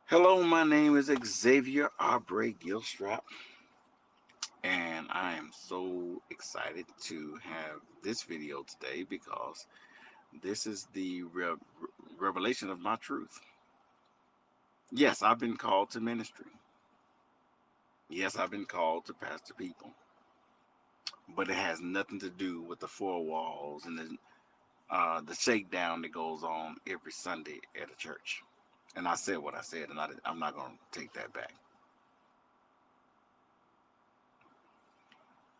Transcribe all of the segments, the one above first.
Hello, my name is Xavier Aubrey Gilstrap, and I am so excited to have this video today because this is the revelation of my truth. Yes, I've been called to ministry. Yes, I've been called to pastor people, but it has nothing to do with the four walls and the shakedown that goes on every Sunday at a church. And I said what I said, and I'm not going to take that back.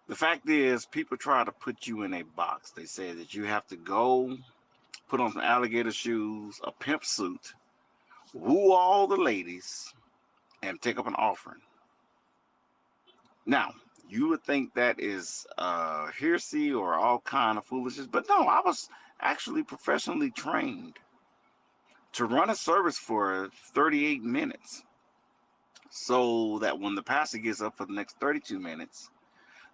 The fact is, people try to put you in a box. They say that you have to go put on some alligator shoes, a pimp suit, woo all the ladies, and take up an offering. Now, you would think that is heresy or all kind of foolishness, but no, I was actually professionally trained to run a service for 38 minutes so that when the pastor gets up for the next 32 minutes,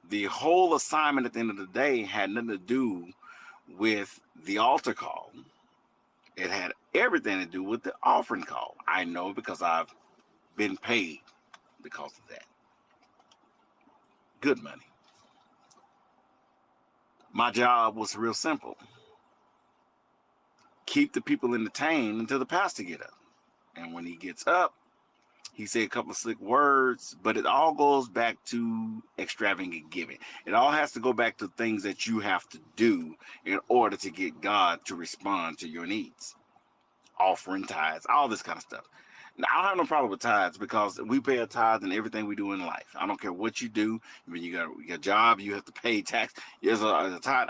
the whole assignment at the end of the day had nothing to do with the altar call. It had everything to do with the offering call. I know because I've been paid because of that. Good money. My job was real simple. Keep the people entertained until the pastor get up. And when he gets up, he say a couple of slick words, but it all goes back to extravagant giving. It all has to go back to things that you have to do in order to get God to respond to your needs. Offering, tithes, all this kind of stuff. Now, I don't have no problem with tithes because we pay a tithe in everything we do in life. I don't care what you do. When you got your job, you have to pay tax. There's a tithe.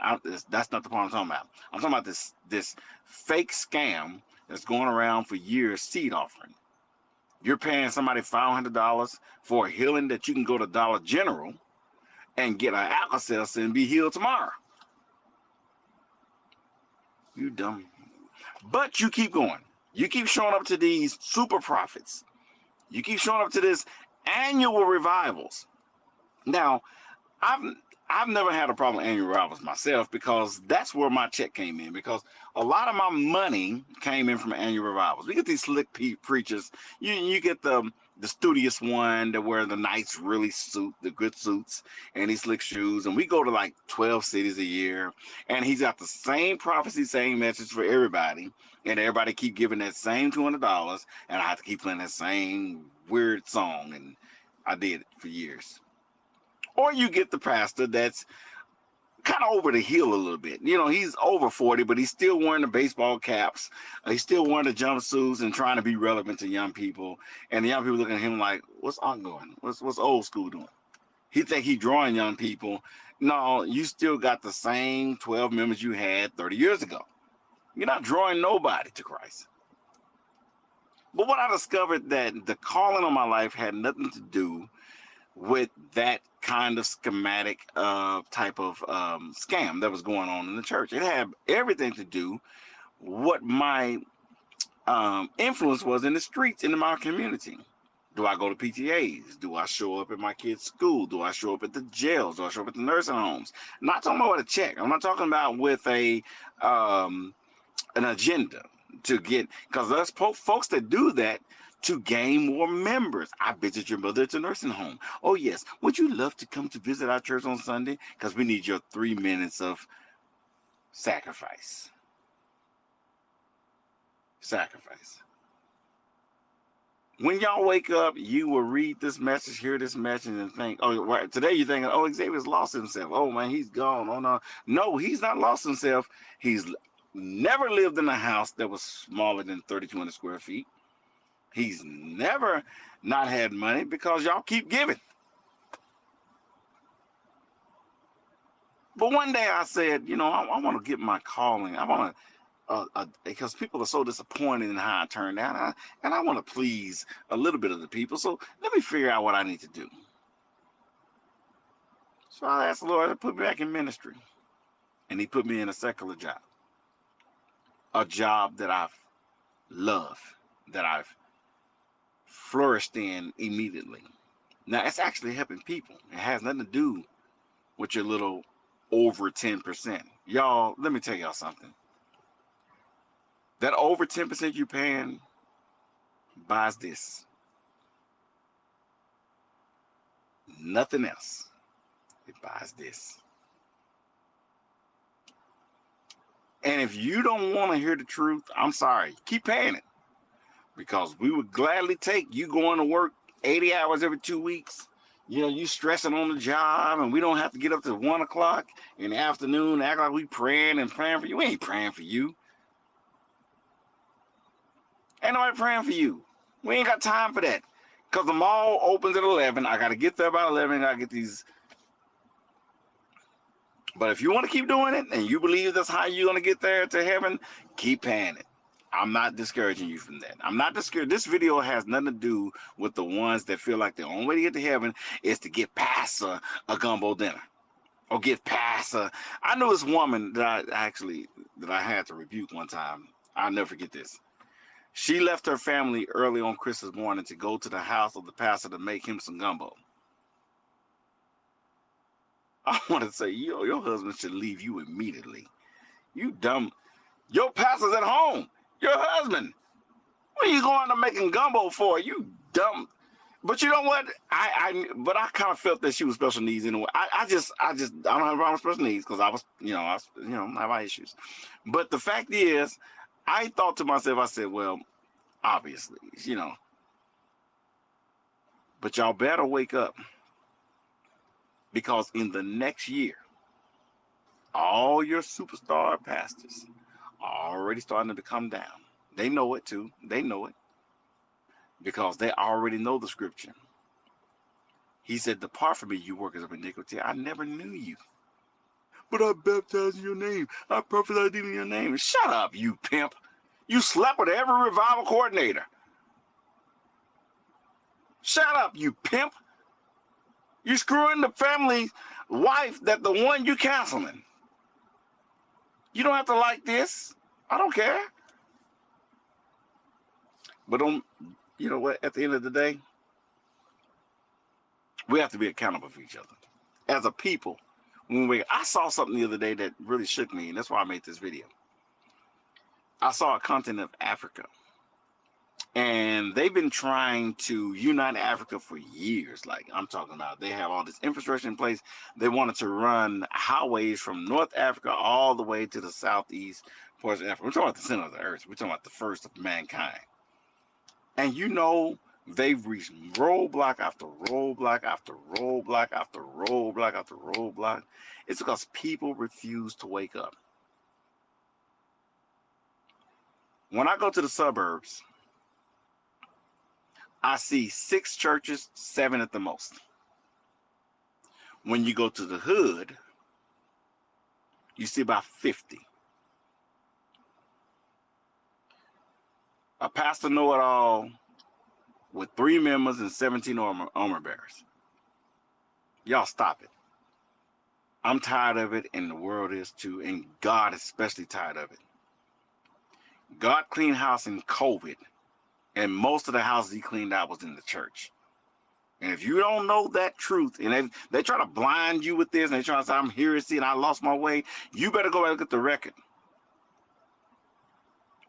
That's not the point I'm talking about. I'm talking about this fake scam that's going around for years, seed offering. You're paying somebody $500 for a healing that you can go to Dollar General and get an Alka-Seltzer and be healed tomorrow. You dumb. But you keep going. You keep showing up to these super prophets. You keep showing up to this annual revivals. Now, I've I've never had a problem with annual revivals myself because that's where my check came in. Because a lot of my money came in from annual revivals. We get these slick preachers. You get the studious one that wear the nice, really suit, the good suits, and these slick shoes. And we go to like 12 cities a year, and he's got the same prophecy, same message for everybody, and everybody keep giving that same $200, and I have to keep playing that same weird song, and I did it for years. Or you get the pastor that's kind of over the hill a little bit. You know, he's over 40, but he's still wearing the baseball caps. He's still wearing the jumpsuits and trying to be relevant to young people. And the young people looking at him like, what's ongoing? What's old school doing? He think he drawing young people. No, you still got the same 12 members you had 30 years ago. You're not drawing nobody to Christ. But what I discovered that the calling on my life had nothing to do with that kind of schematic type of scam that was going on in the church. It had everything to do what my influence was in the streets in my community. Do I go to PTAs? Do I show up at my kids' school? Do I show up at the jails? Do I show up at the nursing homes? I'm not talking about with a check. I'm not talking about with an agenda to get, because there's folks that do that to gain more members. I visit your mother at the nursing home. Oh yes, would you love to come to visit our church on Sunday? Because we need your 3 minutes of sacrifice. Sacrifice. When y'all wake up, you will read this message, hear this message, and think, oh, right, today you're thinking, oh, Xavier's lost himself. Oh, man, he's gone. Oh, no. No, he's not lost himself. He's never lived in a house that was smaller than 3,200 square feet. He's never not had money because y'all keep giving. But one day I said, you know, I want to get my calling. I want to because people are so disappointed in how I turned out, and I want to please a little bit of the people. So let me figure out what I need to do. So I asked the Lord to put me back in ministry, and He put me in a secular job, a job that I've loved, that I've flourished in immediately. Now it's actually helping people. It has nothing to do with your little over 10%. Y'all, let me tell y'all something. That over 10% you paying buys this. Nothing else. It buys this. And if you don't want to hear the truth, I'm sorry. Keep paying it. Because we would gladly take you going to work 80 hours every 2 weeks. You know, you stressing on the job, and we don't have to get up to 1 o'clock in the afternoon and act like we praying for you. We ain't praying for you. Ain't nobody praying for you. We ain't got time for that. Because the mall opens at 11. I got to get there by 11. I got to get these. But if you want to keep doing it and you believe that's how you're going to get there to heaven, keep paying it. I'm not discouraging you from that. I'm not discouraged. This video has nothing to do with the ones that feel like the only way to get to heaven is to get past a gumbo dinner. Or get past a... I knew this woman that I had to rebuke one time. I'll never forget this. She left her family early on Christmas morning to go to the house of the pastor to make him some gumbo. I want to say, your husband should leave you immediately. You dumb. Your pastor's at home. Your husband. What are you going to making gumbo for? You dumb. But you know what? But I kind of felt that she was special needs anyway. I don't have a problem with special needs because I have my issues. But the fact is, I thought to myself, I said, well, obviously, but y'all better wake up, because in the next year, all your superstar pastors are already starting to come down. They know it too. They know it because they already know the scripture. He said, depart from me, you workers of iniquity. I never knew you. But I baptized in your name. I prophesied in your name. Shut up, you pimp. You slept with every revival coordinator. Shut up, you pimp. You screwing the family wife that the one you counseling. You don't have to like this. I don't care. But you know what? At the end of the day, we have to be accountable for each other. As a people, I saw something the other day that really shook me, and that's why I made this video. I saw a continent of Africa, and they've been trying to unite Africa for years. Like I'm talking about, they have all this infrastructure in place. They wanted to run highways from North Africa all the way to the southeast portion of Africa. We're talking about the center of the earth. We're talking about the first of mankind. And they've reached roadblock after roadblock after roadblock after roadblock after roadblock. It's because people refuse to wake up. When I go to the suburbs, I see 6 churches, 7 at the most. When you go to the hood, you see about 50. A pastor know-it-all with 3 members and 17 armor bearers. Y'all stop it. I'm tired of it, and the world is too, and God is especially tired of it. God cleaned house in COVID, and most of the houses he cleaned out was in the church. And if you don't know that truth, and they try to blind you with this, and they try to say, I'm heresy and I lost my way, you better go back and look at the record.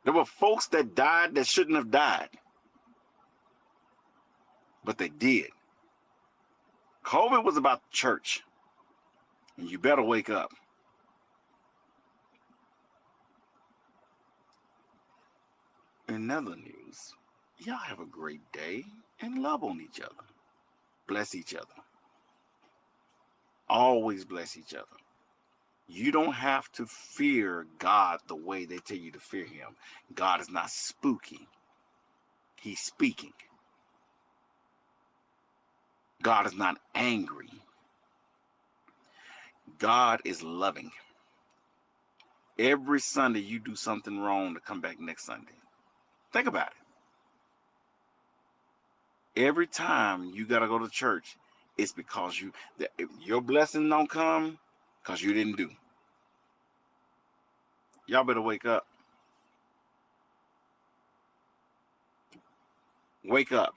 There were folks that died that shouldn't have died. But they did. COVID was about the church. And you better wake up. In other news, y'all have a great day and love on each other. Bless each other. Always bless each other. You don't have to fear God the way they tell you to fear him. God is not spooky. He's speaking. God is not angry. God is loving. Every Sunday you do something wrong to come back next Sunday. Think about it. Every time you got to go to church, it's because your blessing don't come because you didn't do. Y'all better wake up. Wake up.